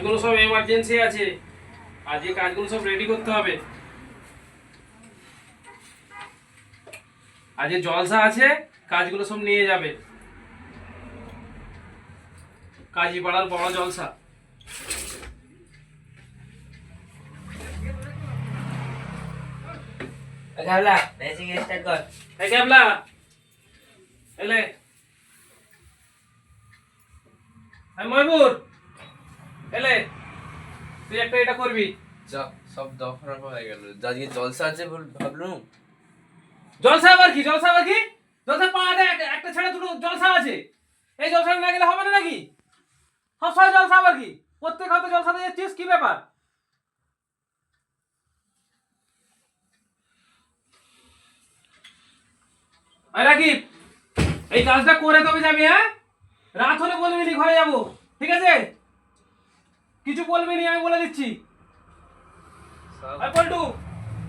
কাজগুলো সব এমার্জেন্সি আছে, আজকে কাজগুলো সব রেডি করতে হবে। আজকে জলসা আছে, কাজগুলো সব নিয়ে যাবে। কাজী পাড়ার বড় জলসা। ক্যাবলা ম্যাচিং স্টার্ট কর। এই ক্যাবলা এলে, এই ময়বুর এলে, তুই একটা এটা করবি। যা সব দফা হয়ে গেল, আজকে জলসা আছে ভাবলুম। জলসা আবার কি? জলসা আবার কি? জলসা পাড়াতে একটা ছেড়ে দুটো জলসা আছে, এই জলসা না গেলে হবে না নাকি? সবসময় জলসা আবার কি? প্রত্যেক হাতে জলসাতে যাচ্ছিস, কি ব্যাপার? এই রাকিব, এই কাজটা করে তবে যাবি, হ্যাঁ? রাত হলে বলবি নি ঘরে যাবো, ঠিক আছে? কিছু বলবি নি, আমি বলে দিচ্ছি। এই পল্টু,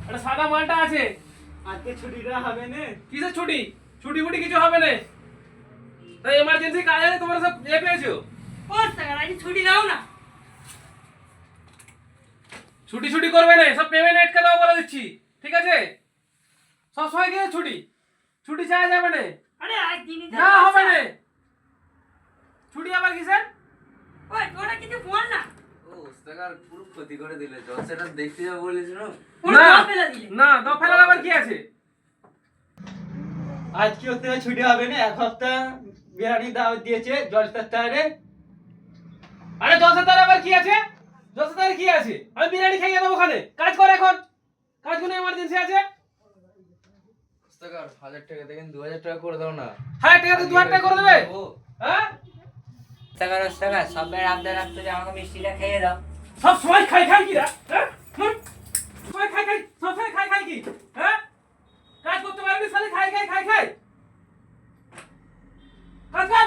একটা সাদা মালটা আছে, আজকে ছুটিটা হবে না। কিসের ছুটি? ছুটি ফুটি কিছু হবে না। তাই এমার্জেন্সি কাজ আছে, তোমরা সব পেয়েছো। ছুটি দাও না। ছুটি ছুটি করবে না, সব পেমেন্ট আটকে দাও বলে দিচ্ছি, ঠিক আছে? সব সময় গিয়ে ছুটি ছুটি চাওয়া যাবে না। আরে আজ দিনই না হবে না ছুটি, আবার কিসের? ওই তোরা কিছু বল না। ও ওস্তাকার পুরো ক্ষতি করে দিলে, জলসাটা দেখতে যাবো বলেছিল। পুরো না দাও ফেলে দিলে। না, দাও ফেলার আবার কি আছে? আজ কি হতে ছুটি হবে না, এক সপ্তাহ বিরিয়ানি দাওয়াত দিয়েছে জলসার টারে। আরে জলসাদার আবার কি আছে? জলসাদার কি আছে? আমি বিরিয়ানি খাইয়ে দেবো ওখানে, কাজ কর এখন, কাজগুলো এমার্জেন্সি আছে। ওস্তাকার 1000 টাকা দেখেন 2000 টাকা করে দাও না। হ্যাঁ ঠিক আছে, 2000 টাকা করে দেবে। হ্যাঁ টাকা সবাই আবদার রাখতে যে আমাকে মিষ্টিটা খেয়ে দাও। সব সময় খাই খাই কি রা? হ্যাঁ সময় খাই খাই, সব সময় খাই খাই কি? হ্যাঁ কাজ করতে পারবি সালে খাই খাই খাই খাই, কাজ কর।